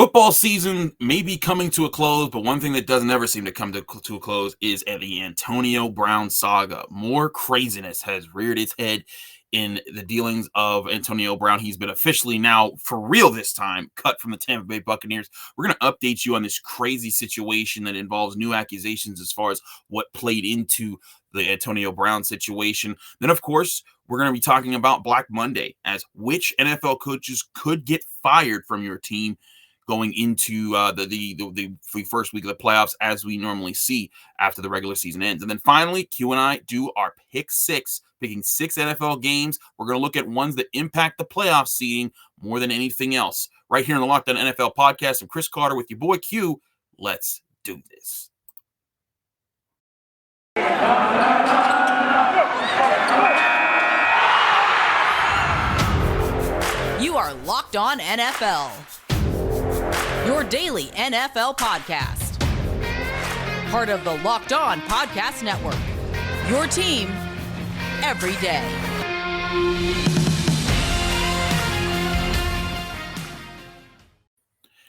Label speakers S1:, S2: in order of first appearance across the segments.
S1: Football season may be coming to a close, but one thing that doesn't ever seem to come to a close is the Antonio Brown saga. More craziness has reared its head in the dealings of Antonio Brown. He's been officially now, for real this time, cut from the Tampa Bay Buccaneers. We're going to update you on this crazy situation that involves new accusations as far as what played into the Antonio Brown situation. Then, of course, we're going to be talking about Black Monday, as which NFL coaches could get fired from your team going into the first week of the playoffs, as we normally see after the regular season ends. And then finally, Q and I do our pick six, picking 6 NFL games. We're going to look at ones that impact the playoff seeding more than anything else. Right here on the Locked On NFL podcast, I'm Chris Carter with your boy Q. Let's do this.
S2: You are Locked On NFL, your daily NFL podcast. Part of the Locked On Podcast Network, your team every day.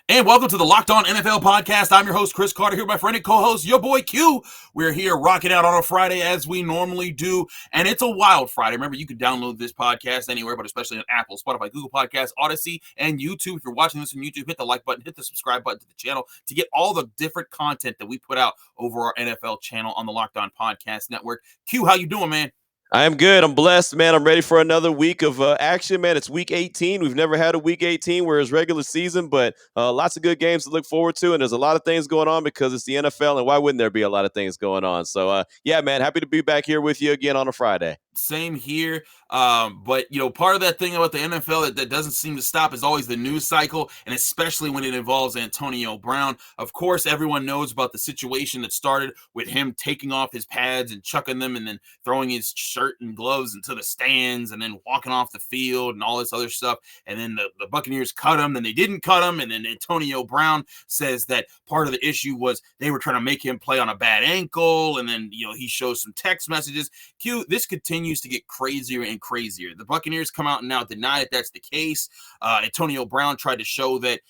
S1: And welcome to the Locked On NFL podcast. I'm your host, Chris Carter, here with my friend and co-host, your boy Q. We're here rocking out on a Friday as we normally do, and it's a wild Friday. Remember, you can download this podcast anywhere, but especially on Apple, Spotify, Google Podcasts, Odyssey, and YouTube. If you're watching this on YouTube, hit the like button, hit the subscribe button to the channel to get all the different content that we put out over our NFL channel on the Locked On Podcast Network. Q, how you doing, man?
S3: I am good. I'm blessed, man. I'm ready for another week of action, man. It's week 18. We've never had a week 18 where it's regular season, but lots of good games to look forward to. And there's a lot of things going on because it's the NFL, and why wouldn't there be a lot of things going on? So, yeah, man, happy to be back here with you again on a Friday.
S1: Same here. But, part of that thing about the NFL that doesn't seem to stop is always the news cycle, and especially when it involves Antonio Brown. Of course, everyone knows about the situation that started with him taking off his pads and chucking them and then throwing his shirt and gloves into the stands and then walking off the field and all this other stuff. And then the Buccaneers cut him, then they didn't cut him. And then Antonio Brown says that part of the issue was they were trying to make him play on a bad ankle. And then, he shows some text messages. Q, this continues to get crazier and crazier. The Buccaneers come out and now deny that that's the case. Antonio Brown tried to show that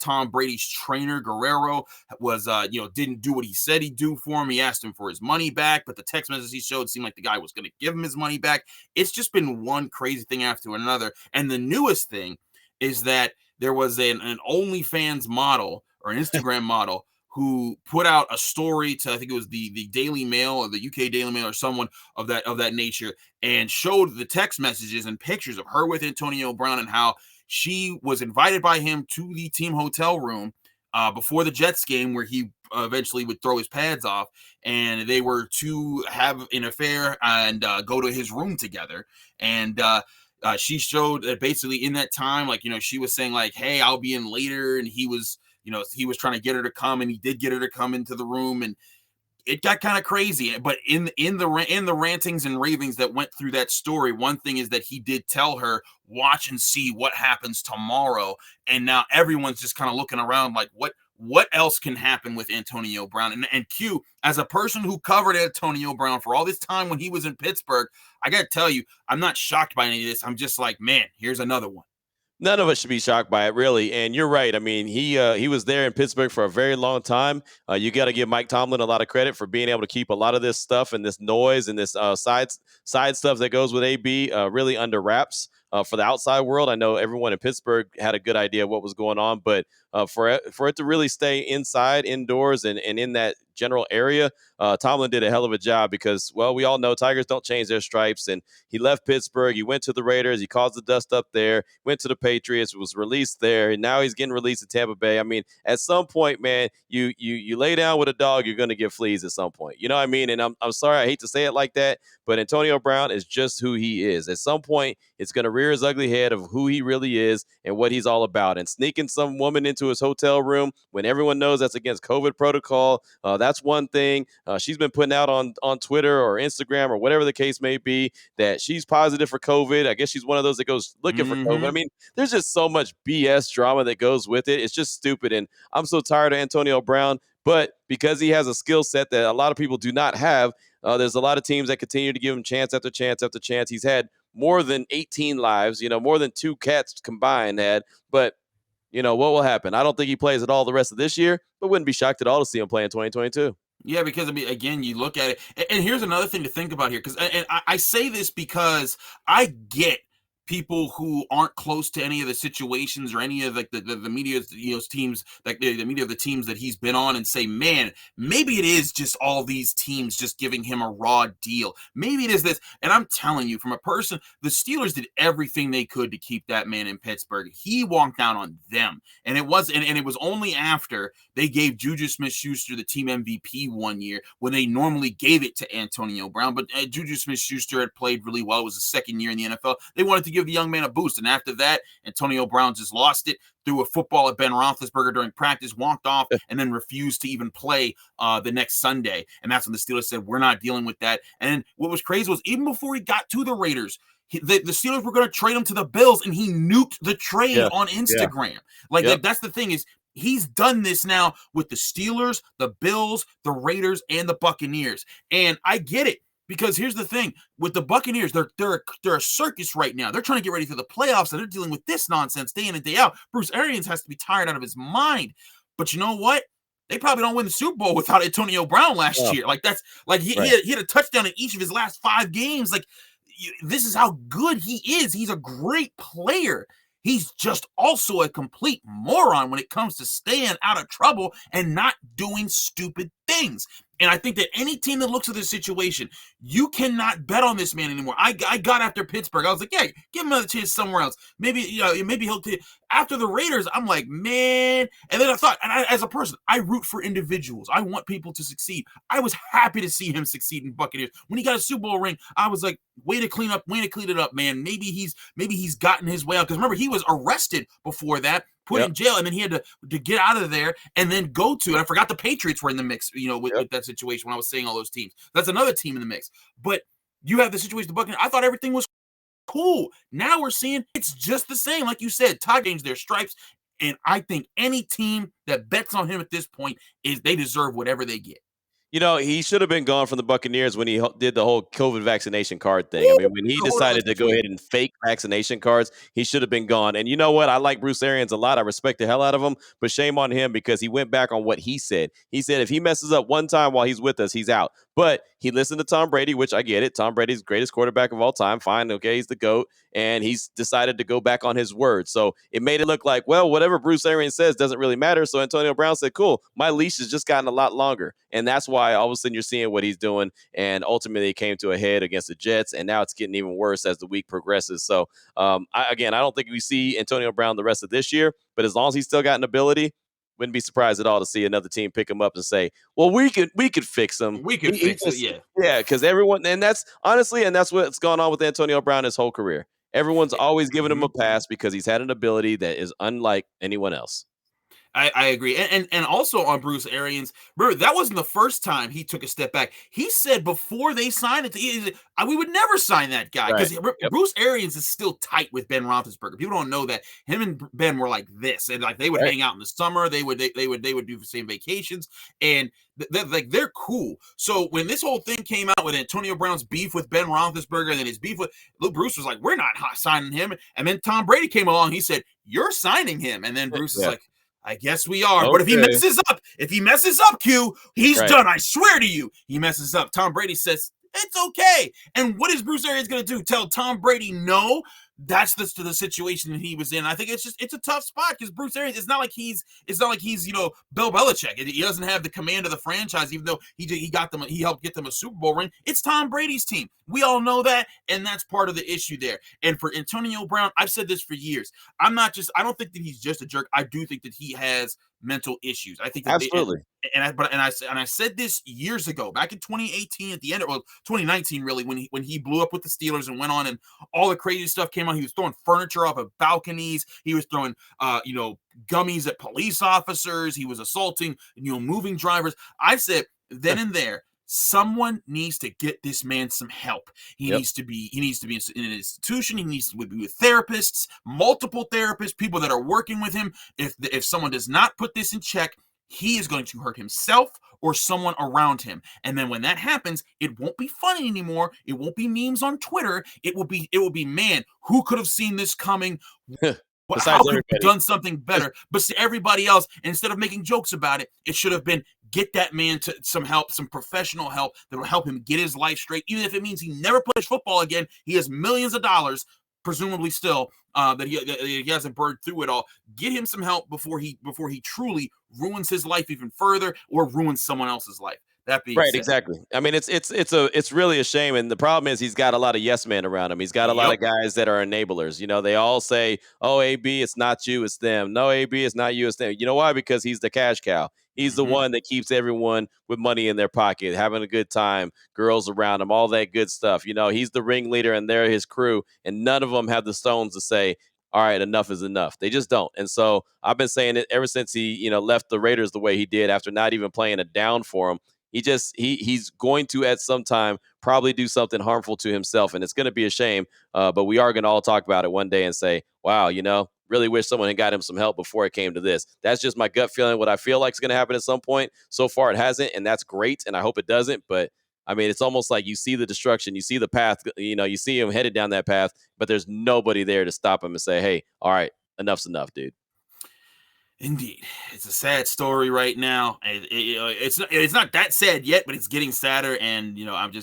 S1: Tom Brady's trainer Guerrero was didn't do what he said he'd do for him. He asked him for his money back, but the text messages he showed seemed like the guy was going to give him his money back. It's just been one crazy thing after another. And the newest thing is that there was an OnlyFans model or an Instagram model who put out a story to, I think it was the Daily Mail or the UK Daily Mail or someone of that nature, and showed the text messages and pictures of her with Antonio Brown and how she was invited by him to the team hotel room before the Jets game, where he eventually would throw his pads off, and they were to have an affair and go to his room together. And she showed that basically in that time, she was saying like, hey, I'll be in later. And he was trying to get her to come, and he did get her to come into the room, and it got kind of crazy. But in the rantings and ravings that went through that story, one thing is that he did tell her, watch and see what happens tomorrow. And now everyone's just kind of looking around like, what else can happen with Antonio Brown? And Q, as a person who covered Antonio Brown for all this time when he was in Pittsburgh, I got to tell you, I'm not shocked by any of this. I'm just like, man, here's another one.
S3: None of us should be shocked by it, really. And you're right. I mean, he was there in Pittsburgh for a very long time. You got to give Mike Tomlin a lot of credit for being able to keep a lot of this stuff and this noise and this side stuff that goes with AB really under wraps. For the outside world, I know everyone in Pittsburgh had a good idea of what was going on, but for it to really stay indoors, and in that general area, Tomlin did a hell of a job because, well, we all know Tigers don't change their stripes, and he left Pittsburgh. He went to the Raiders. He caused the dust up there, went to the Patriots, was released there, and now he's getting released in Tampa Bay. I mean, at some point, man, you lay down with a dog, you're going to get fleas at some point. You know what I mean? And I'm sorry, I hate to say it like that, but Antonio Brown is just who he is. At some point, it's going to rear his ugly head of who he really is and what he's all about. And sneaking some woman into his hotel room when everyone knows that's against COVID protocol, that's one thing. She's been putting out on Twitter or Instagram or whatever the case may be that she's positive for COVID. I guess she's one of those that goes looking for COVID. I mean, there's just so much BS drama that goes with it. It's just stupid. And I'm so tired of Antonio Brown. But because he has a skill set that a lot of people do not have, there's a lot of teams that continue to give him chance after chance after chance. He's had more than 18 lives, more than 2 cats combined had. But what will happen? I don't think he plays at all the rest of this year, but wouldn't be shocked at all to see him play in 2022.
S1: Yeah, because I mean, again, you look at it, and here's another thing to think about here. Because, and I say this because I get people who aren't close to any of the situations or any of the media, teams, like the media of the teams that he's been on, and say, man, maybe it is just all these teams just giving him a raw deal. Maybe it is this. And I'm telling you, from a person, the Steelers did everything they could to keep that man in Pittsburgh. He walked down on them, and it was only after they gave Juju Smith-Schuster the team MVP one year when they normally gave it to Antonio Brown. But Juju Smith-Schuster had played really well. It was his second year in the NFL. They wanted to give the young man a boost. And after that, Antonio Brown just lost it, threw a football at Ben Roethlisberger during practice, walked off, and then refused to even play the next Sunday. And that's when the Steelers said, we're not dealing with that. And what was crazy was even before he got to the Raiders, the Steelers were going to trade him to the Bills, and he nuked the trade on Instagram. Like, that's the thing is, he's done this now with the Steelers, the Bills, the Raiders, and the Buccaneers. And I get it, because here's the thing. With the Buccaneers, they're a circus right now. They're trying to get ready for the playoffs, and they're dealing with this nonsense day in and day out. Bruce Arians has to be tired out of his mind. But you know what? They probably don't win the Super Bowl without Antonio Brown last year. Like, that's like he had a touchdown in each of his last 5 games. Like, this is how good he is. He's a great player. He's just also a complete moron when it comes to staying out of trouble and not doing stupid things. And I think that any team that looks at this situation, you cannot bet on this man anymore. I got after Pittsburgh. I was like, yeah, give him another chance somewhere else. Maybe, maybe he'll take. After the Raiders, I'm like, man. And then I thought, as a person, I root for individuals. I want people to succeed. I was happy to see him succeed in Buccaneers. When he got a Super Bowl ring, I was like, way to clean it up, man. Maybe he's gotten his way out. Because remember, he was arrested before that, put in jail, and then he had to get out of there and then go to, and I forgot the Patriots were in the mix, with that situation when I was saying all those teams. That's another team in the mix. But you have the situation with the Buccaneers. I thought everything was cool. Now we're seeing it's just the same. Like you said, Todd changed their stripes, and I think any team that bets on him at this point they deserve whatever they get.
S3: He should have been gone from the Buccaneers when he did the whole COVID vaccination card thing. I mean, when he decided to go ahead and fake vaccination cards, he should have been gone. And you know what? I like Bruce Arians a lot. I respect the hell out of him, but shame on him because he went back on what he said. He said if he messes up one time while he's with us, he's out. But he listened to Tom Brady, which I get it. Tom Brady's greatest quarterback of all time. Fine. Okay. He's the GOAT. And he's decided to go back on his word. So it made it look like, well, whatever Bruce Arians says doesn't really matter. So Antonio Brown said, cool, my leash has just gotten a lot longer. And that's why all of a sudden you're seeing what he's doing. And ultimately it came to a head against the Jets. And now it's getting even worse as the week progresses. So I don't think we see Antonio Brown the rest of this year. But as long as he's still got an ability, wouldn't be surprised at all to see another team pick him up and say, well, we could fix him.
S1: We could fix it, yeah.
S3: Yeah, because everyone, and that's honestly, and that's what's gone on with Antonio Brown his whole career. Everyone's always giving him a pass because he's had an ability that is unlike anyone else.
S1: I agree. And also on Bruce Arians, remember, that wasn't the first time he took a step back. He said before they signed it, we would never sign that guy because Bruce Arians is still tight with Ben Roethlisberger. People don't know that him and Ben were like this, and like they would hang out in the summer. They would do the same vacations, and they're cool. So when this whole thing came out with Antonio Brown's beef with Ben Roethlisberger and then his beef with Luke, Bruce was like, we're not signing him. And then Tom Brady came along. He said, you're signing him. And then Bruce is like, I guess we are. Okay. But if he messes up, Q, he's done. I swear to you, he messes up. Tom Brady says, it's okay. And what is Bruce Arians going to do? Tell Tom Brady no? That's the situation that he was in. I think it's a tough spot because Bruce Arians, it's not like he's Bill Belichick. He doesn't have the command of the franchise, even though he helped get them a Super Bowl ring. It's Tom Brady's team. We all know that, and that's part of the issue there. And for Antonio Brown, I've said this for years. I don't think that he's just a jerk. I do think that he has mental issues. I think that
S3: absolutely.
S1: I said this years ago, back in 2018 at the end of 2019, really, when he blew up with the Steelers and went on and all the crazy stuff came on. He was throwing furniture off of balconies. He was throwing gummies at police officers. He was assaulting moving drivers. I said then and there, someone needs to get this man some help. He needs to be in an institution. He needs to be with therapists, multiple therapists, people that are working with him. If someone does not put this in check, he is going to hurt himself or someone around him. And then when that happens, it won't be funny anymore. It won't be memes on Twitter. It will be, man, who could have seen this coming? How
S3: Besides
S1: could we have
S3: everybody.
S1: done something better? But to everybody else, instead of making jokes about it, it should have been get that man to some help, some professional help that will help him get his life straight. Even if it means he never plays football again, he has millions of dollars, presumably still, that he hasn't burned through it all. Get him some help before he truly ruins his life even further or ruins someone else's life. That being
S3: Right,
S1: said,
S3: exactly. I mean, it's really a shame, and the problem is he's got a lot of yes men around him. He's got a lot
S1: yep.
S3: of guys that are enablers. You know, they all say, "Oh, AB, it's not you, it's them." No, AB, it's not you, it's them. You know why? Because he's the cash cow. He's the one that keeps everyone with money in their pocket, having a good time, girls around him, all that good stuff. You know, he's the ringleader, and they're his crew, and none of them have the stones to say, all right, enough is enough. They just don't. And so I've been saying it ever since he, left the Raiders the way he did after not even playing a down for him. He's going to at some time probably do something harmful to himself, and it's going to be a shame. But we are going to all talk about it one day and say, "Wow, really wish someone had got him some help before it came to this." That's just my gut feeling. What I feel like is going to happen at some point. So far, it hasn't, and that's great. And I hope it doesn't. But I mean, it's almost like you see the destruction, you see the path. You see him headed down that path, but there's nobody there to stop him and say, "Hey, all right, enough's enough, dude."
S1: Indeed, it's a sad story right now. It's not that sad yet, but it's getting sadder. And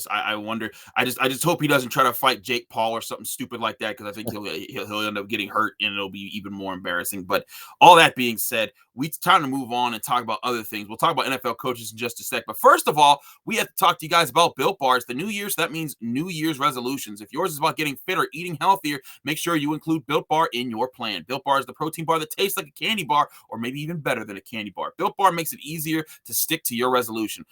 S1: I wonder. I just hope he doesn't try to fight Jake Paul or something stupid like that, because I think he'll end up getting hurt and it'll be even more embarrassing. But all that being said, it's time to move on and talk about other things. We'll talk about NFL coaches in just a sec. But first of all, we have to talk to you guys about Built Bars. The new year, so that means New Year's resolutions. If yours is about getting fit or eating healthier, make sure you include Built Bar in your plan. Built Bar is the protein bar that tastes like a candy bar, or maybe even better than a candy bar. Built Bar makes it easier to stick to your resolution.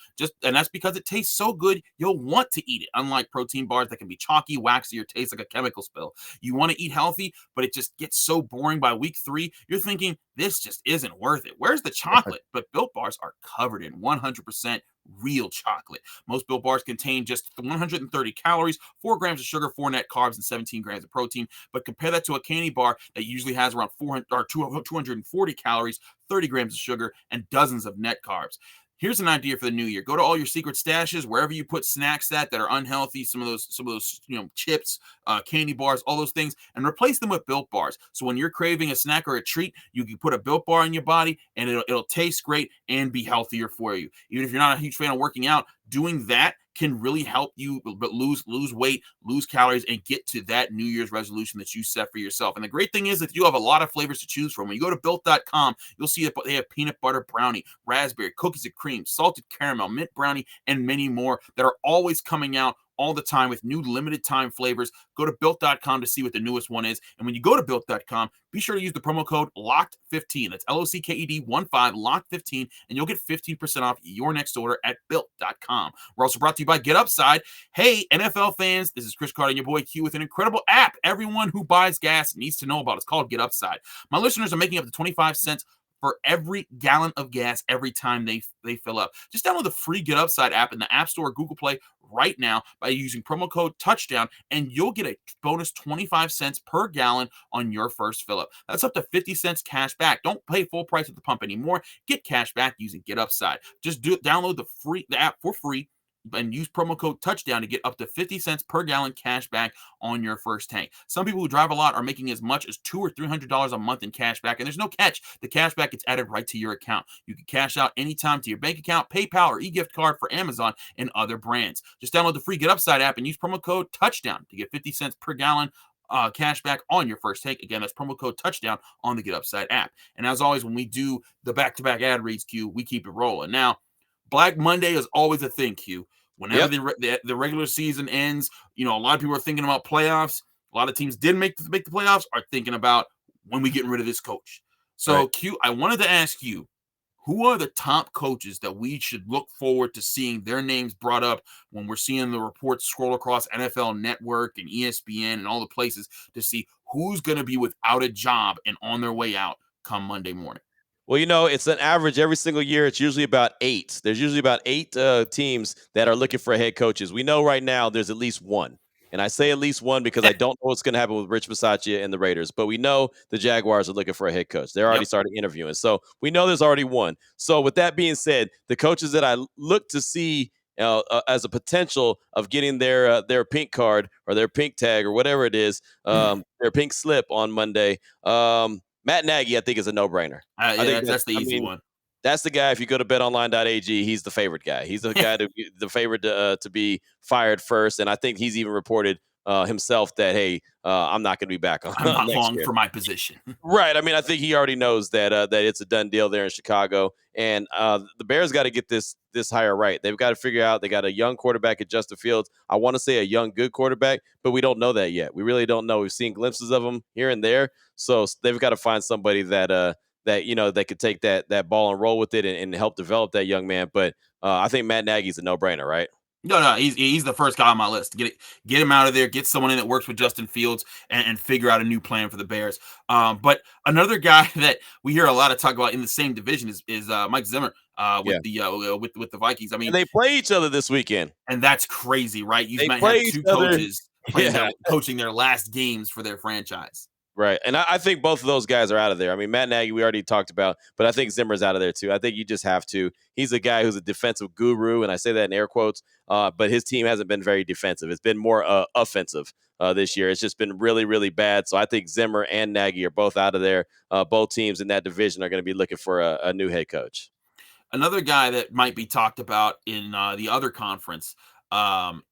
S1: And that's because it tastes so good, you'll want to eat it. Unlike protein bars that can be chalky, waxy, or taste like a chemical spill. You want to eat healthy, but it just gets so boring by week 3. You're thinking, this just isn't worth it. Where's the chocolate? But Built Bars are covered in 100% real chocolate. Most Built Bars contain just 130 calories, 4 grams of sugar, 4 net carbs, and 17 grams of protein. But compare that to a candy bar that usually has around 240 calories, 30 grams of sugar, and dozens of net carbs. Here's an idea for the new year. Go to all your secret stashes, wherever you put snacks that are unhealthy, some of those chips, candy bars, all those things, and replace them with Built Bars. So when you're craving a snack or a treat, you can put a Built Bar in your body, and it'll taste great and be healthier for you. Even if you're not a huge fan of working out, doing that can really help you lose weight, lose calories, and get to that New Year's resolution that you set for yourself. And the great thing is that you have a lot of flavors to choose from. When you go to Built.com, you'll see that they have peanut butter brownie, raspberry, cookies and cream, salted caramel, mint brownie, and many more that are always coming out all the time with new limited time flavors. Go to Built.com to see what the newest one is. And when you go to Built.com, be sure to use the promo code LOCKED15. That's LOCKED15, LOCKED15, and you'll get 15% off your next order at Built.com. We're also brought to you by Get Upside. Hey, NFL fans, this is Chris Carter and your boy Q with an incredible app everyone who buys gas needs to know about. It's called Get Upside. My listeners are making up to 25 cents for every gallon of gas every time they fill up. Just download the free Get Upside app in the App Store or Google Play right now by using promo code TOUCHDOWN, and you'll get a bonus 25 cents per gallon on your first fill up. That's up to 50 cents cash back. Don't pay full price at the pump anymore. Get cash back using Get Upside. Just download the app for free and use promo code TOUCHDOWN to get up to 50 cents per gallon cash back on your first tank. Some people who drive a lot are making as much as $200 or $300 a month in cash back, and there's no catch. The cash back gets added right to your account. You can cash out anytime to your bank account, PayPal, or e-gift card for Amazon and other brands. Just download the free Get Upside app and use promo code TOUCHDOWN to get 50 cents per gallon cash back on your first tank. Again, that's promo code TOUCHDOWN on the Get Upside app. And as always, when we do the back-to-back ad reads, Q, we keep it rolling. Now, Black Monday is always a thing, Q. Whenever the regular season ends, a lot of people are thinking about playoffs. A lot of teams didn't make the playoffs are thinking about when we getting rid of this coach. So, right. Q, I wanted to ask you, who are the top coaches that we should look forward to seeing their names brought up when we're seeing the reports scroll across NFL Network and ESPN and all the places to see who's going to be without a job and on their way out come Monday morning?
S3: Well, it's an average every single year. It's usually about 8. There's usually about 8 teams that are looking for head coaches. We know right now there's at least one. And I say at least one because I don't know what's going to happen with Rich Bisaccia and the Raiders. But we know the Jaguars are looking for a head coach. They're already started interviewing. So we know there's already one. So with that being said, the coaches that I look to see as a potential of getting their pink card or their pink tag or whatever it is, their pink slip on Monday. Matt Nagy, I think, is a no-brainer.
S1: Yeah,
S3: I think
S1: that's the easy one.
S3: that's the guy. If you go to betonline.ag, he's the favorite guy. He's the guy the favorite to be fired first, and I think he's even reported himself that, hey, I'm not going to be back on.
S1: I'm not
S3: next
S1: long
S3: year.
S1: for my position.
S3: Right. I mean, I think he already knows that that it's a done deal there in Chicago, and the Bears got to get this hire right. They've got to figure out they got a young quarterback at Justin Fields. I want to say a young, good quarterback, but we don't know that yet. We really don't know. We've seen glimpses of him here and there, so they've got to find somebody that that could take that ball and roll with it and help develop that young man. But I think Matt Nagy's a no-brainer, right?
S1: No, he's the first guy on my list. Get him out of there. Get someone in that works with Justin Fields and figure out a new plan for the Bears. But another guy that we hear a lot of talk about in the same division is Mike Zimmer with the Vikings. I mean,
S3: and they play each other this weekend,
S1: and that's crazy, right? You might
S3: play
S1: have two
S3: each other.
S1: coaches coaching their last games for their franchise.
S3: Right. And I think both of those guys are out of there. I mean, Matt Nagy, we already talked about, but I think Zimmer's out of there too. I think you just have to. He's a guy who's a defensive guru, and I say that in air quotes, but his team hasn't been very defensive. It's been more offensive this year. It's just been really, really bad. So I think Zimmer and Nagy are both out of there. Both teams in that division are going to be looking for a new head coach.
S1: Another guy that might be talked about in the other conference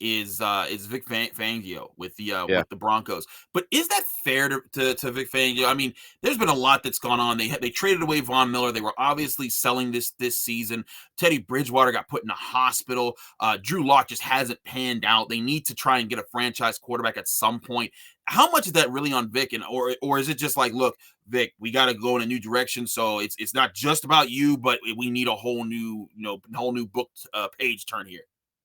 S1: is Vic Fangio with the Broncos. But is that fair to Vic Fangio? I mean, there's been a lot that's gone on. They traded away Von Miller. They were obviously selling this season. Teddy Bridgewater got put in a hospital. Drew Lock just hasn't panned out. They need to try and get a franchise quarterback at some point. How much is that really on Vic, or is it just like, look, Vic, we got to go in a new direction. So it's not just about you, but we need a whole new book page turn here.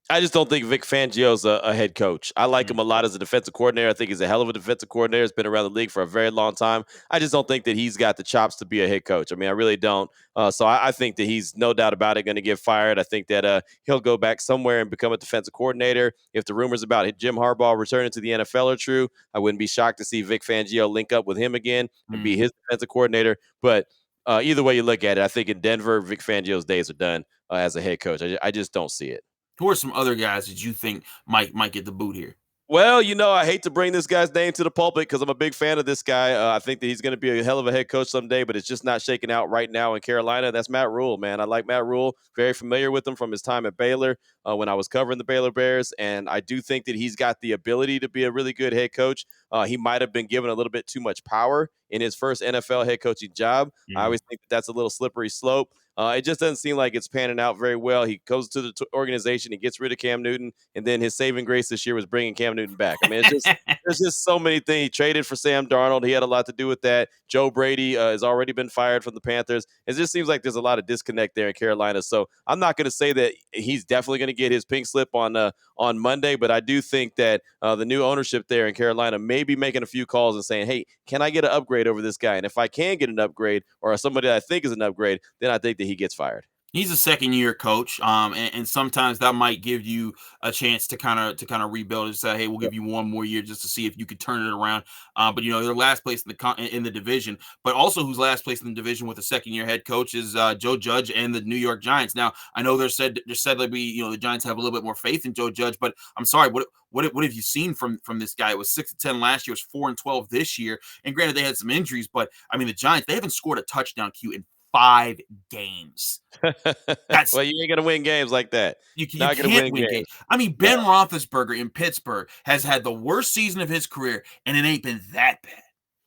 S3: I just don't think Vic Fangio's a head coach. I like him a lot as a defensive coordinator. I think he's a hell of a defensive coordinator. He's been around the league for a very long time. I just don't think that he's got the chops to be a head coach. I mean, I really don't. So I think that he's no doubt about it going to get fired. I think that he'll go back somewhere and become a defensive coordinator. If the rumors about Jim Harbaugh returning to the NFL are true, I wouldn't be shocked to see Vic Fangio link up with him again and be his defensive coordinator. But either way you look at it, I think in Denver, Vic Fangio's days are done as a head coach. I just don't see it.
S1: Who are some other guys that you think might get the boot here?
S3: Well, I hate to bring this guy's name to the pulpit because I'm a big fan of this guy. I think that he's going to be a hell of a head coach someday, but it's just not shaking out right now in Carolina. That's Matt Rule, man. I like Matt Rule. Very familiar with him from his time at Baylor when I was covering the Baylor Bears, and I do think that he's got the ability to be a really good head coach. He might have been given a little bit too much power in his first NFL head coaching job. I always think that's a little slippery slope. It just doesn't seem like it's panning out very well. He goes to the organization, he gets rid of Cam Newton, and then his saving grace this year was bringing Cam Newton back. I mean, there's just so many things. He traded for Sam Darnold. He had a lot to do with that. Joe Brady has already been fired from the Panthers. It just seems like there's a lot of disconnect there in Carolina. So I'm not going to say that he's definitely going to get his pink slip on Monday, but I do think that the new ownership there in Carolina may be making a few calls and saying, hey, can I get an upgrade over this guy? And if I can get an upgrade or somebody that I think is an upgrade, then I think that he gets fired.
S1: He's a second-year coach, and sometimes that might give you a chance to kind of rebuild and say, "Hey, we'll give you one more year just to see if you could turn it around." But they're last place in the division, but also who's last place in the division with a second-year head coach is Joe Judge and the New York Giants. Now, I know they're said that the Giants have a little bit more faith in Joe Judge, but I'm sorry, what have you seen from this guy? It was 6-10 last year, it was 4-12 this year, and granted they had some injuries, but I mean the Giants, they haven't scored a touchdown in 5 games.
S3: Well, you ain't gonna win games like that.
S1: You can't win games. I mean, Ben Roethlisberger in Pittsburgh has had the worst season of his career, and it ain't been that bad.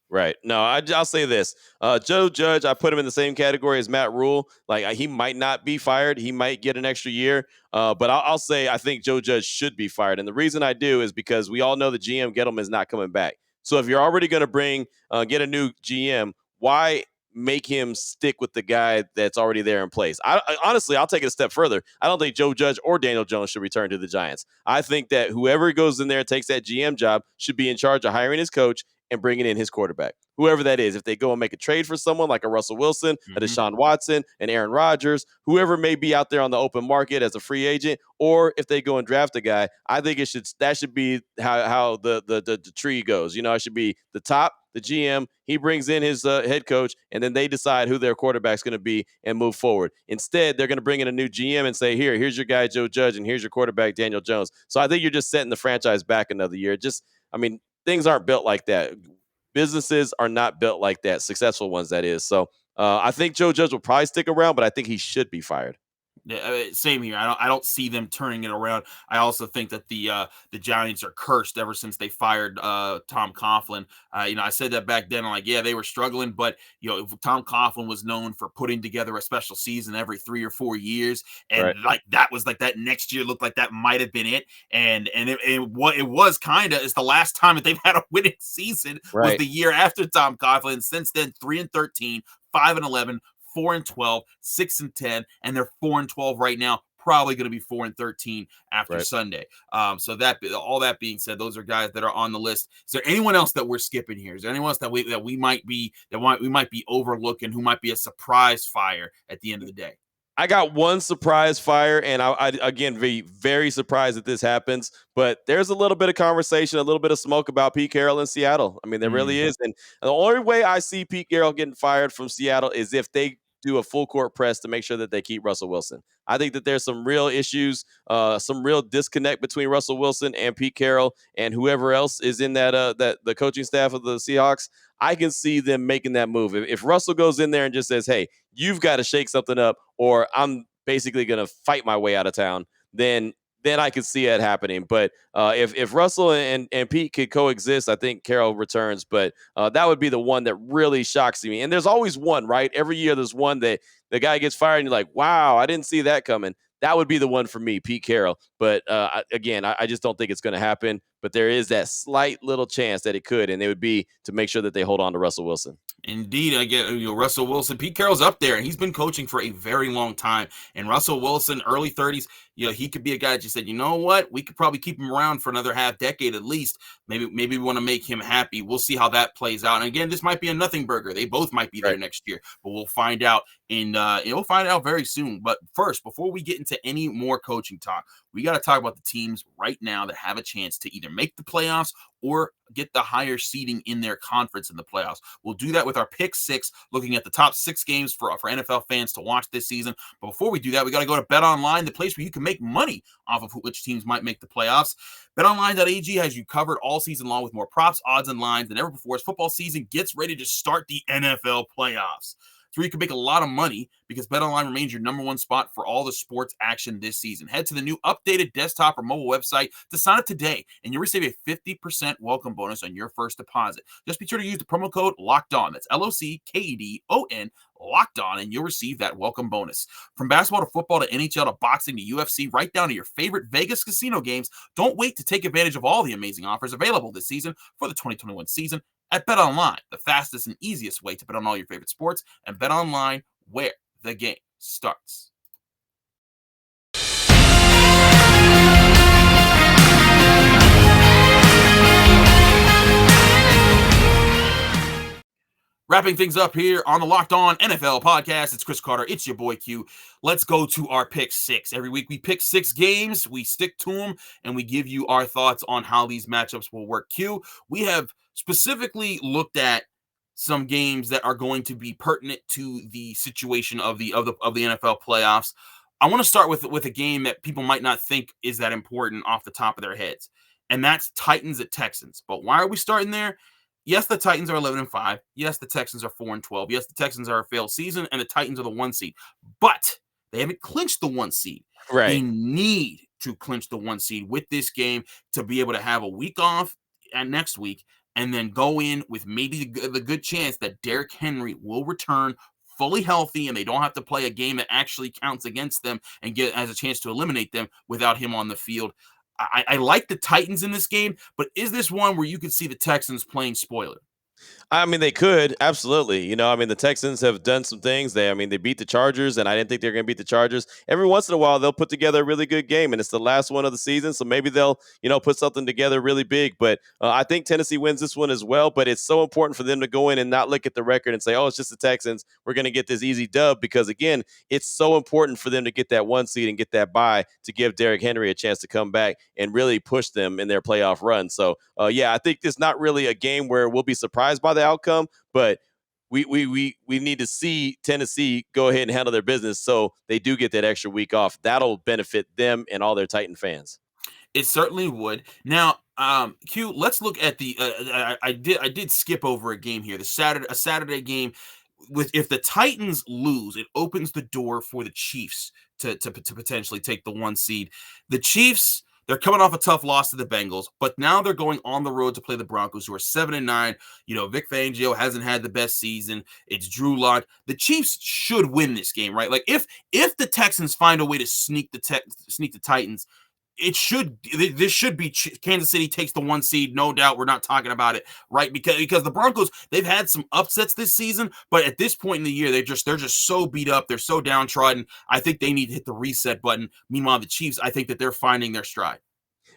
S3: Right. No, I'll say this. Joe Judge, I put him in the same category as Matt Rule. Like, he might not be fired. He might get an extra year. But I'll say I think Joe Judge should be fired. And the reason I do is because we all know the GM Gettleman is not coming back. So if you're already going to get a new GM, why make him stick with the guy that's already there in place? I honestly, I'll take it a step further. I don't think Joe Judge or Daniel Jones should return to the Giants. I think that whoever goes in there and takes that GM job should be in charge of hiring his coach and bringing in his quarterback, whoever that is. If they go and make a trade for someone like a Russell Wilson, a Deshaun Watson, an Aaron Rodgers, whoever may be out there on the open market as a free agent, or if they go and draft a guy, I think that should be how the tree goes. It should be the top, the GM, he brings in his head coach, and then they decide who their quarterback's going to be and move forward. Instead, they're going to bring in a new GM and say, here's your guy, Joe Judge, and here's your quarterback, Daniel Jones. So I think you're just setting the franchise back another year. Things aren't built like that. Businesses are not built like that, successful ones, that is. So I think Joe Judge will probably stick around, but I think he should be fired.
S1: Yeah, same here. I don't see them turning it around. I also think that the Giants are cursed ever since they fired Tom Coughlin. I said that back then. I'm like, yeah, they were struggling, but Tom Coughlin was known for putting together a special season every 3 or 4 years, and
S3: Right.
S1: that was like that next year looked like that might have been it. And it was kind of is the last time that they've had a winning season was
S3: Right.
S1: the year after Tom Coughlin. Since then, 3-13, 5-11. 4-12, 6-10, and they're 4-12 right now. Probably going to be 4-13 after
S3: Right.
S1: Sunday. So all that being said, those are guys that are on the list. Is there anyone else that we're skipping here? Is there anyone else that we might be overlooking who might be a surprise fire at the end of the day?
S3: I got one surprise fire, and I again be very surprised that this happens. But there's a little bit of conversation, a little bit of smoke about Pete Carroll in Seattle. I mean, there really is. And the only way I see Pete Carroll getting fired from Seattle is if they do a full court press to make sure that they keep Russell Wilson. I think that there's some real issues, some real disconnect between Russell Wilson and Pete Carroll and whoever else is in that the coaching staff of the Seahawks. I can see them making that move. If Russell goes in there and just says, hey, you've got to shake something up, or I'm basically going to fight my way out of town, then I could see it happening. But if Russell and Pete could coexist, I think Carroll returns. But that would be the one that really shocks me. And there's always one, right? Every year there's one that the guy gets fired and you're like, wow, I didn't see that coming. That would be the one for me, Pete Carroll. But I just don't think it's going to happen. But there is that slight little chance that it could, and it would be to make sure that they hold on to Russell Wilson.
S1: Indeed, I get Russell Wilson. Pete Carroll's up there, and he's been coaching for a very long time. And Russell Wilson, early 30s, he could be a guy that you said, you know what, we could probably keep him around for another half decade at least. Maybe we want to make him happy. We'll see how that plays out. And again, this might be a nothing burger. They both might be there next year, but we'll find out. We'll find out very soon. But first, before we get into any more coaching talk, we got to talk about the teams right now that have a chance to either make the playoffs or get the higher seeding in their conference in the playoffs. We'll do that with our pick six, looking at the top 6 games for NFL fans to watch this season. But before we do that, we got to go to BetOnline, the place where you can make money off of which teams might make the playoffs. BetOnline.ag has you covered all season long with more props, odds, and lines than ever before as football season gets ready to start the NFL playoffs. It's where you can make a lot of money because BetOnline remains your number one spot for all the sports action this season. Head to the new updated desktop or mobile website to sign up today, and you'll receive a 50% welcome bonus on your first deposit. Just be sure to use the promo code LOCKEDON. That's LOCKEDON, Locked On, and you'll receive that welcome bonus. From basketball to football to NHL to boxing to UFC, right down to your favorite Vegas casino games, don't wait to take advantage of all the amazing offers available this season for the 2021 season at BetOnline, the fastest and easiest way to bet on all your favorite sports, and BetOnline, where the game starts. Wrapping things up here on the Locked On NFL podcast, it's Chris Carter. It's your boy Q. Let's go to our pick 6. Every week we pick 6 games, we stick to them, and we give you our thoughts on how these matchups will work. Q, we have specifically looked at some games that are going to be pertinent to the situation of the NFL playoffs. I want to start with a game that people might not think is that important off the top of their heads, and that's Titans at Texans. But why are we starting there? Yes, the Titans are 11-5. Yes, the Texans are 4-12. Yes, the Texans are a failed season, and the Titans are the 1 seed. But they haven't clinched the 1 seed.
S3: Right.
S1: They need to clinch the 1 seed with this game to be able to have a week off and next week, and then go in with maybe the good chance that Derrick Henry will return fully healthy, and they don't have to play a game that actually counts against them and has a chance to eliminate them without him on the field. I like the Titans in this game, but is this one where you could see the Texans playing spoiler?
S3: I mean, they could absolutely. I mean, the Texans have done some things. They beat the Chargers, and I didn't think they were going to beat the Chargers. Every once in a while, they'll put together a really good game, and it's the last one of the season, so maybe they'll, put something together really big. But I think Tennessee wins this one as well. But it's so important for them to go in and not look at the record and say, "Oh, it's just the Texans. We're going to get this easy dub," because again, it's so important for them to get that one seed and get that bye to give Derrick Henry a chance to come back and really push them in their playoff run. So, yeah, I think it's not really a game where we'll be surprised by the outcome, but we need to see Tennessee go ahead and handle their business so they do get that extra week off. That'll benefit them and all their Titan fans.
S1: It certainly would. Now, Q, let's look at the. I did skip over a game here. A Saturday game with if the Titans lose, it opens the door for the Chiefs to potentially take the one seed. The Chiefs. They're coming off a tough loss to the Bengals, but now they're going on the road to play the Broncos, who are 7-9. Vic Fangio hasn't had the best season. It's Drew Lock. The Chiefs should win this game, right? Like if the Texans find a way to sneak the Titans, this should be Kansas City takes the one seed, no doubt. We're not talking about it, right? Because the Broncos, they've had some upsets this season, but at this point in the year, they're just so beat up, they're so downtrodden. I think they need to hit the reset button. Meanwhile, the Chiefs, I think that they're finding their stride.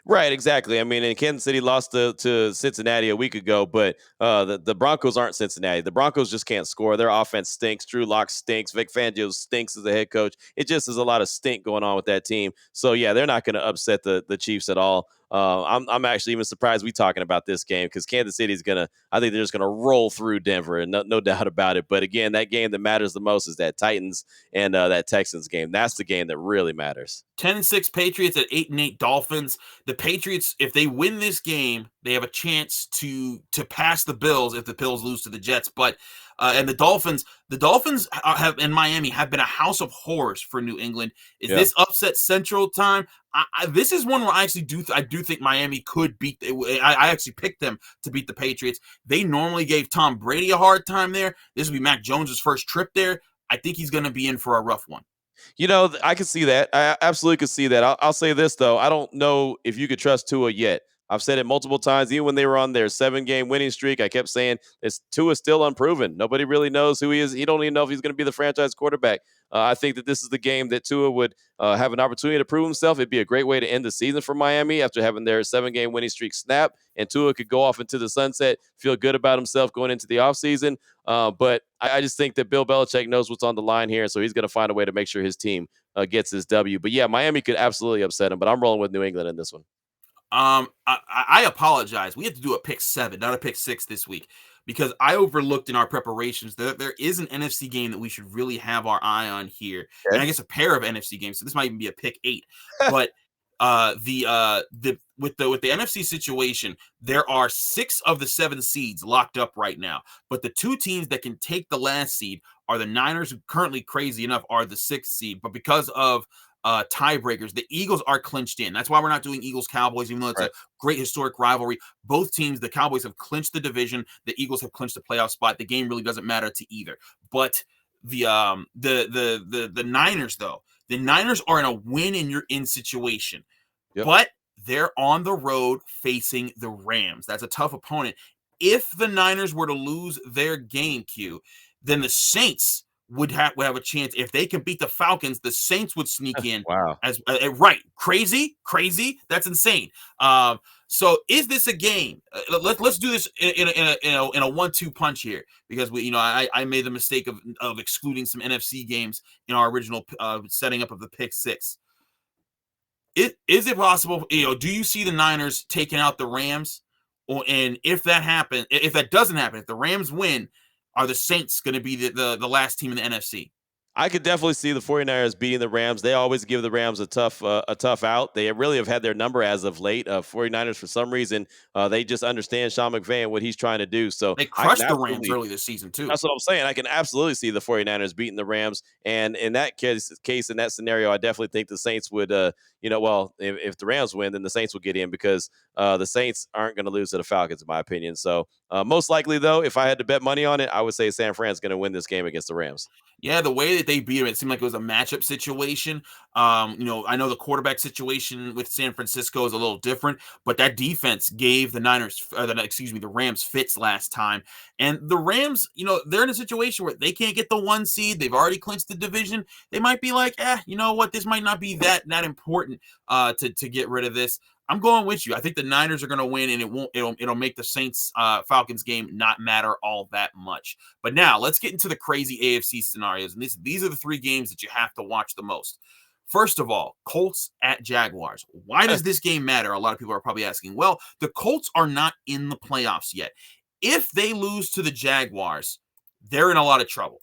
S3: Right, exactly. I mean, and Kansas City lost to Cincinnati a week ago, but the Broncos aren't Cincinnati. The Broncos just can't score. Their offense stinks. Drew Lock stinks. Vic Fangio stinks as a head coach. It just is a lot of stink going on with that team. So yeah, they're not going to upset the Chiefs at all. I'm actually even surprised we talking about this game because Kansas City's gonna. I think they're just gonna roll through Denver, and no doubt about it. But again, that game that matters the most is that Titans and that Texans game. That's the game that really matters.
S1: 10-6 Patriots at 8-8 Dolphins. The Patriots, if they win this game, they have a chance to pass the Bills if the Bills lose to the Jets. But and the Dolphins have in Miami have been a house of horrors for New England. Is this upset central time? This is one where I actually do think Miami could beat. I actually picked them to beat the Patriots. They normally gave Tom Brady a hard time there. This will be Mac Jones's first trip there. I think he's going to be in for a rough one.
S3: I could see that. I absolutely could see that. I'll say this though. I don't know if you could trust Tua yet. I've said it multiple times. Even when they were on their 7-game winning streak, I kept saying Tua is still unproven. Nobody really knows who he is. He don't even know if he's going to be the franchise quarterback. I think that this is the game that Tua would have an opportunity to prove himself. It'd be a great way to end the season for Miami after having their 7-game winning streak snap, and Tua could go off into the sunset, feel good about himself going into the offseason. But I just think that Bill Belichick knows what's on the line here, so he's going to find a way to make sure his team gets his W. But yeah, Miami could absolutely upset him, but I'm rolling with New England in this one.
S1: I apologize. We have to do a pick 7, not a pick 6 this week because I overlooked in our preparations that there is an NFC game that we should really have our eye on here, and I guess a pair of NFC games. So this might even be a pick 8. But with the NFC situation, there are 6 of the 7 seeds locked up right now. But the 2 teams that can take the last seed are the Niners, who currently, crazy enough, are the 6th seed. But because of tiebreakers, the Eagles are clinched in. That's why we're not doing Eagles Cowboys, even though it's a great historic rivalry. Both teams, the Cowboys have clinched the division, the Eagles have clinched the playoff spot. The game really doesn't matter to either. But the Niners, though, the Niners are in a win and you're in situation, but they're on the road facing the Rams. That's a tough opponent. If the Niners were to lose their game, Q, then the Saints would have a chance. If they can beat the Falcons, the Saints would sneak in.
S3: Wow.
S1: As right. Crazy. That's insane. So is this a game? Let's do this in a 1-2 punch here, because I made the mistake of excluding some NFC games in our original setting up of the pick 6. Is it possible? Do you see the Niners taking out the Rams? And if that doesn't happen, if the Rams win, are the Saints going to be the last team in the NFC?
S3: I could definitely see the 49ers beating the Rams. They always give the Rams a tough out. They really have had their number as of late. 49ers, for some reason, they just understand Sean McVay and what he's trying to do. So
S1: they crushed the Rams early this season, too.
S3: That's what I'm saying. I can absolutely see the 49ers beating the Rams. And in that case, in that scenario, I definitely think the Saints would, if the Rams win, then the Saints will get in, because the Saints aren't going to lose to the Falcons, in my opinion. So Most likely, though, if I had to bet money on it, I would say San Fran's going to win this game against the Rams.
S1: Yeah, the way that they beat him, it seemed like it was a matchup situation. I know the quarterback situation with San Francisco is a little different, but that defense gave the Rams fits last time. And the Rams, they're in a situation where they can't get the 1 seed. They've already clinched the division. They might be like, you know what? This might not be that important to get rid of this. I'm going with you. I think the Niners are going to win, and it'll make the Saints Falcons game not matter all that much. But now let's get into the crazy AFC scenarios, and these are the 3 games that you have to watch the most. First of all, Colts at Jaguars. Why does this game matter? A lot of people are probably asking. Well, the Colts are not in the playoffs yet. If they lose to the Jaguars, they're in a lot of trouble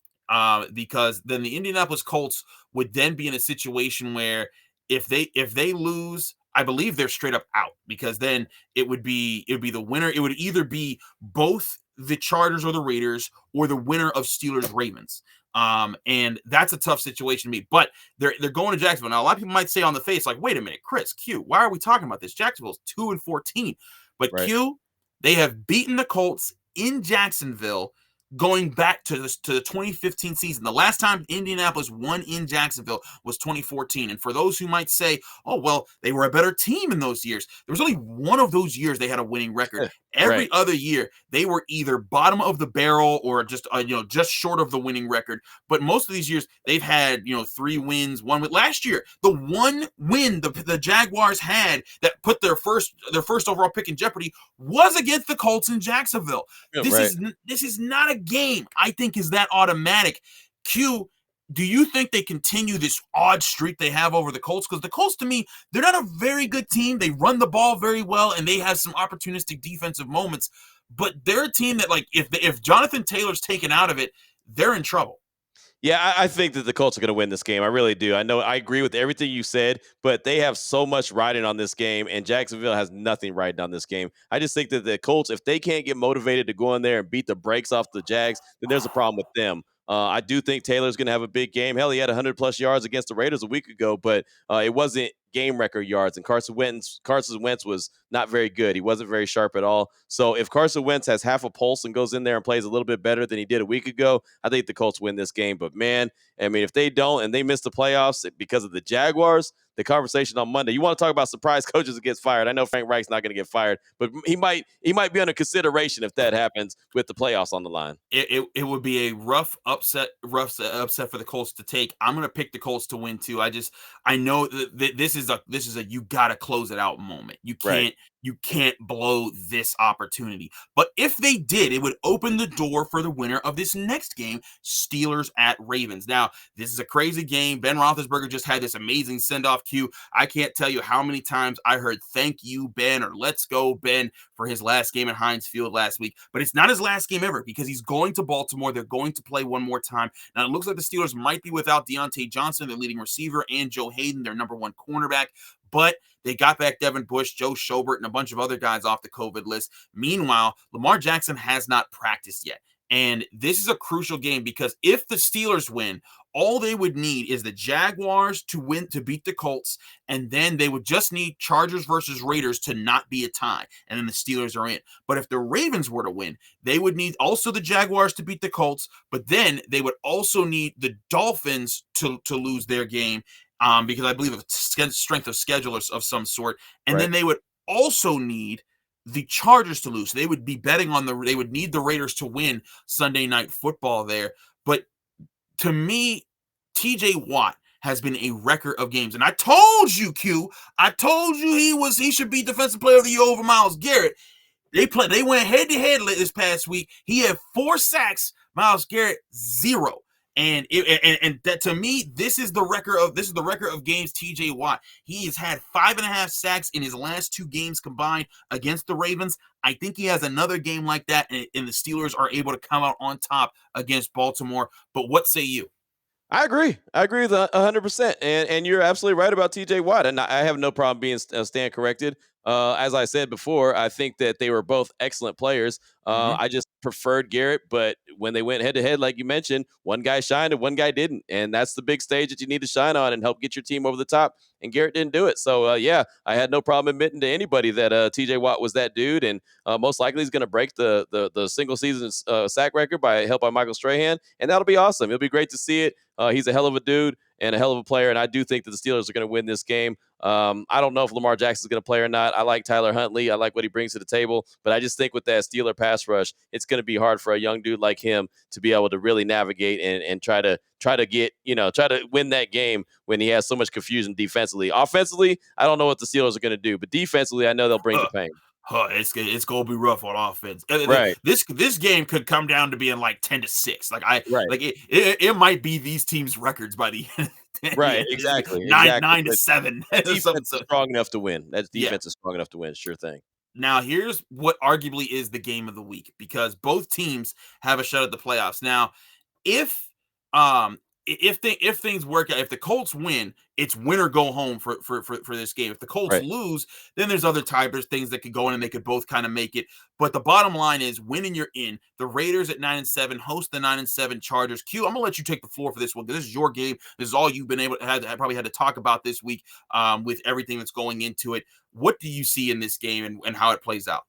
S1: because then the Indianapolis Colts would then be in a situation where if they lose, I believe they're straight up out, because then it would be the winner. It would either be both the Chargers or the Raiders, or the winner of Steelers Ravens. And that's a tough situation to me. But they're going to Jacksonville. Now, a lot of people might say on the face, like, wait a minute, Chris, Q, why are we talking about this? Jacksonville's 2-14. But
S3: Right.
S1: Q, they have beaten the Colts in Jacksonville going back to the 2015 season. The last time Indianapolis won in Jacksonville was 2014. And for those who might say, oh, well, they were a better team in those years, there was only one of those years they had a winning record. Every
S3: Right.
S1: other year, they were either bottom of the barrel or just just short of the winning record. But most of these years, they've had 3 wins, 1 win. Last year, the one win the Jaguars had that put their first overall pick in jeopardy was against the Colts in Jacksonville.
S3: Yeah,
S1: This is not a game I think is that automatic. Q, do you think they continue this odd streak they have over the Colts? Because the Colts, to me, they're not a very good team. They run the ball very well, and they have some opportunistic defensive moments. But they're a team that, like, if Jonathan Taylor's taken out of it, they're in trouble.
S3: Yeah, I think that the Colts are going to win this game. I really do. I know I agree with everything you said, but they have so much riding on this game, and Jacksonville has nothing riding on this game. I just think that the Colts, if they can't get motivated to go in there and beat the brakes off the Jags, then there's a problem with them. I do think Taylor's going to have a big game. Hell, he had 100-plus yards against the Raiders a week ago, but it wasn't game record yards, and Carson Wentz was not very good. He wasn't very sharp at all. So if Carson Wentz has half a pulse and goes in there and plays a little bit better than he did a week ago, I think the Colts win this game. But man, I mean, if they don't and they miss the playoffs because of the Jaguars, the conversation on Monday, you want to talk about surprise coaches that gets fired. I know Frank Reich's not going to get fired, but he might be under consideration if that happens with the playoffs on the line.
S1: It would be a rough upset for the Colts to take. I'm going to pick the Colts to win too. I know that this is a you got to close it out moment. You can't blow this opportunity. But if they did, it would open the door for the winner of this next game, Steelers at Ravens. Now, this is a crazy game. Ben Roethlisberger just had this amazing send-off cue. I can't tell you how many times I heard "Thank you, Ben," or "Let's go, Ben," for his last game at Heinz Field last week. But it's not his last game ever, because he's going to Baltimore. They're going to play one more time. Now, it looks like the Steelers might be without Deontay Johnson, their leading receiver, and Joe Hayden, their number 1 cornerback. But they got back Devin Bush, Joe Schobert, and a bunch of other guys off the COVID list. Meanwhile, Lamar Jackson has not practiced yet. And this is a crucial game, because if the Steelers win, all they would need is the Jaguars to win, to beat the Colts, and then they would just need Chargers versus Raiders to not be a tie, and then the Steelers are in. But if the Ravens were to win, they would need also the Jaguars to beat the Colts, but then they would also need the Dolphins to lose their game, because I believe of strength of schedule of some sort, and then they would also need the Chargers to lose. So they would be betting on they would need the Raiders to win Sunday Night Football there. But to me, TJ Watt has been a record of games. And I told you, Q, he should be Defensive Player of the Year over Myles Garrett. They went head-to-head this past week. He had 4 sacks, Myles Garrett 0. And that, to me, this is the record of games TJ Watt. He has had 5.5 sacks in his last 2 games combined against the Ravens. I think he has another game like that, and the Steelers are able to come out on top against Baltimore. But what say you?
S3: I agree with 100%. And you're absolutely right about TJ Watt. And I have no problem being stand corrected. As I said before, I think that they were both excellent players.
S1: Mhm.
S3: I just preferred Garrett, but when they went head to head, like you mentioned, one guy shined and one guy didn't, and that's the big stage that you need to shine on and help get your team over the top. And Garrett didn't do it. So yeah, I had no problem admitting to anybody that T.J. Watt was that dude, and most likely he's going to break the single season sack record by help by Michael Strahan, and that'll be awesome. It'll be great to see it. He's a hell of a dude and a hell of a player, and I do think that the Steelers are going to win this game. I don't know if Lamar Jackson is going to play or not. I like Tyler Huntley. I like what he brings to the table. But I just think with that Steeler pass rush, it's going to be hard for a young dude like him to be able to really navigate and try to get, try to win that game when he has so much confusion defensively. Offensively, I don't know what the Steelers are going to do. But defensively, I know they'll bring the pain.
S1: It's gonna be rough on offense.
S3: Right.
S1: This game could come down to being like 10-6.
S3: Right.
S1: It might be these teams' records by the end.
S3: Right. Exactly.
S1: 9-7.
S3: Defense is strong enough to win. That
S1: Yeah.
S3: defense is strong enough to win. Sure thing.
S1: Now, here's what arguably is the game of the week, because both teams have a shot at the playoffs. Now, if um if things work out, if the Colts win, it's win or go home for this game. If the Colts
S3: Right.
S1: lose, then there's other there's things that could go in and they could both kind of make it. But the bottom line is, winning, you're in. The Raiders at 9-7 host the 9-7 Chargers. Q, I'm gonna let you take the floor for this one, because this is your game. This is all you've been able to have probably had to talk about this week, with everything that's going into it. What do you see in this game and how it plays out?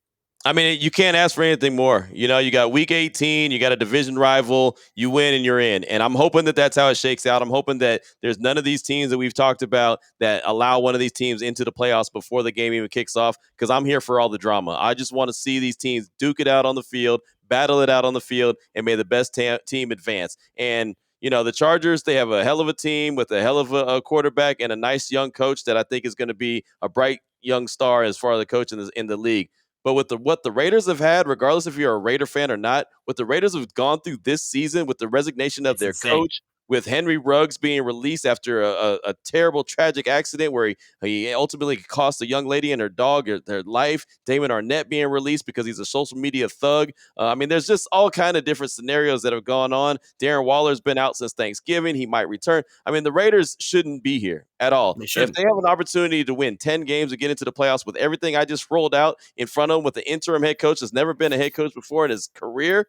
S3: I mean, you can't ask for anything more. You got week 18, you got a division rival, you win and you're in. And I'm hoping that that's how it shakes out. I'm hoping that there's none of these teams that we've talked about that allow one of these teams into the playoffs before the game even kicks off, because I'm here for all the drama. I just want to see these teams duke it out on the field, battle it out on the field, and may the best team advance. And the Chargers, they have a hell of a team with a hell of a quarterback and a nice young coach that I think is going to be a bright young star as far as the coach in the league. But with what the Raiders have had, regardless if you're a Raider fan or not, what the Raiders have gone through this season with the resignation of
S1: It's
S3: their
S1: insane.
S3: coach, with Henry Ruggs being released after a terrible, tragic accident where he ultimately cost a young lady and her dog their life. Damon Arnett being released because he's a social media thug. I mean, there's just all kind of different scenarios that have gone on. Darren Waller's been out since Thanksgiving. He might return. I mean, the Raiders shouldn't be here at all.
S1: They
S3: If
S1: shouldn't.
S3: they have an opportunity to win 10 games and get into the playoffs with everything I just rolled out in front of them, with the interim head coach that's never been a head coach before in his career,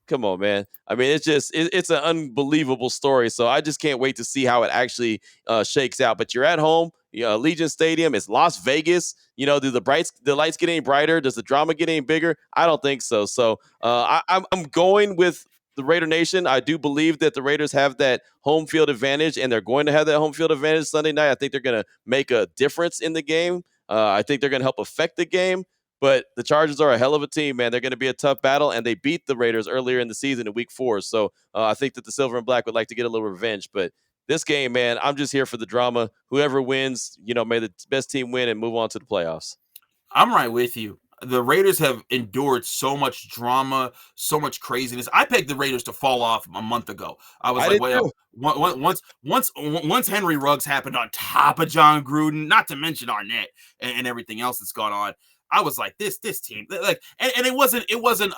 S3: come on, man. I mean, it's an unbelievable story. So I just can't wait to see how it actually shakes out. But you're at home, Allegiant Stadium. It's Las Vegas. Do the lights get any brighter? Does the drama get any bigger? I don't think so. So I'm going with the Raider Nation. I do believe that the Raiders have that home field advantage, and they're going to have that home field advantage Sunday night. I think they're going to make a difference in the game. I think they're going to help affect the game. But the Chargers are a hell of a team, man. They're going to be a tough battle, and they beat the Raiders earlier in the season in Week 4. So I think that the Silver and Black would like to get a little revenge. But this game, man, I'm just here for the drama. Whoever wins, may the best team win and move on to the playoffs.
S1: I'm right with you. The Raiders have endured so much drama, so much craziness. I pegged the Raiders to fall off a month ago. I was like, well, once Henry Ruggs happened on top of John Gruden, not to mention Arnett and everything else that's gone on, I was like, this team, like, and it wasn't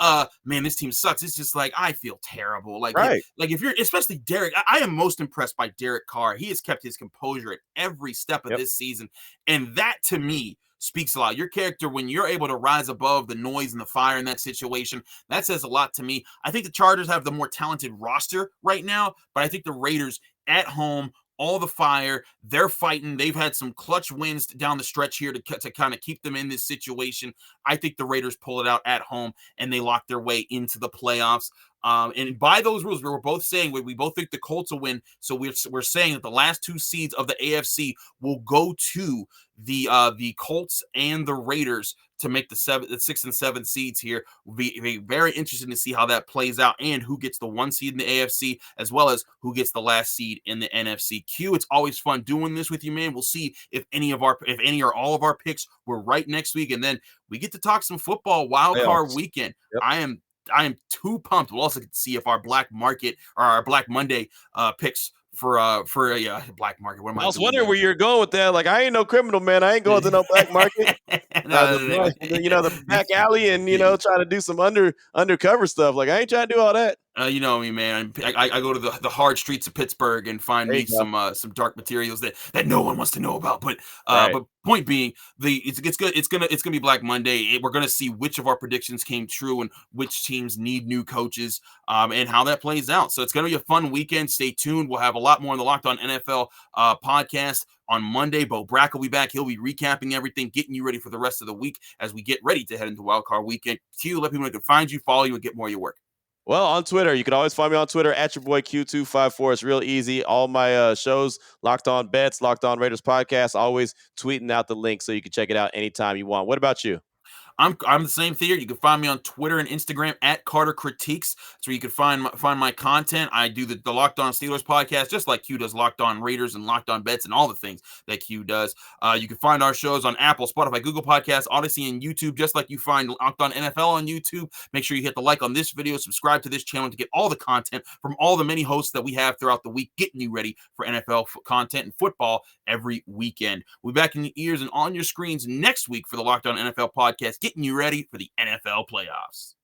S1: man, this team sucks. It's just like, I feel terrible. Like,
S3: Right.
S1: like if you're, especially Derek, I am most impressed by Derek Carr. He has kept his composure at every step of this season, and that to me speaks a lot. Your character, when you're able to rise above the noise and the fire in that situation, that says a lot to me. I think the Chargers have the more talented roster right now, but I think the Raiders at home, all the fire, they're fighting. They've had some clutch wins down the stretch here to kind of keep them in this situation. I think the Raiders pull it out at home and they lock their way into the playoffs. And by those rules, we were both saying we both think the Colts will win. So we're saying that the last two seeds of the AFC will go to the Colts and the Raiders to make the 6 and 7 seeds here. Will be very interesting to see how that plays out and who gets the 1 seed in the AFC as well as who gets the last seed in the NFC. Q, it's always fun doing this with you, man. We'll see if any or all of our picks were right next week, and then we get to talk some football wild card weekend.
S3: Yep.
S1: I am too pumped. We'll also get to see if our Black Market or our Black Monday picks for a Black Market. What am
S3: I was wondering where you're going with that. Like, I ain't no criminal, man. I ain't going to no black market. The back alley and trying to do some undercover stuff. Like, I ain't trying to do all that.
S1: You know me, man. I go to the hard streets of Pittsburgh and find
S3: There you
S1: me
S3: go.
S1: some dark materials that no one wants to know about.
S3: Right.
S1: But point being, it's good. It's gonna be Black Monday. We're gonna see which of our predictions came true and which teams need new coaches, and how that plays out. So it's gonna be a fun weekend. Stay tuned. We'll have a lot more in the Locked On NFL podcast on Monday. Bo Brack will be back. He'll be recapping everything, getting you ready for the rest of the week as we get ready to head into Wild Card Weekend. Q, let people know they can find you, follow you, and get more of your work.
S3: Well, on Twitter, you can always find me on Twitter at your boy Q254. It's real easy. All my shows, Locked On Bets, Locked On Raiders podcast, always tweeting out the link so you can check it out anytime you want. What about you?
S1: I'm the same theater. You can find me on Twitter and Instagram at Carter Critiques. That's where you can find my content. I do the Locked On Steelers podcast, just like Q does Locked On Raiders and Locked On Bets and all the things that Q does. You can find our shows on Apple, Spotify, Google Podcasts, Odyssey, and YouTube, just like you find Locked On NFL on YouTube. Make sure you hit the like on this video, subscribe to this channel to get all the content from all the many hosts that we have throughout the week, getting you ready for NFL content and football every weekend. We'll be back in your ears and on your screens next week for the Locked On NFL podcast, getting you ready for the NFL playoffs.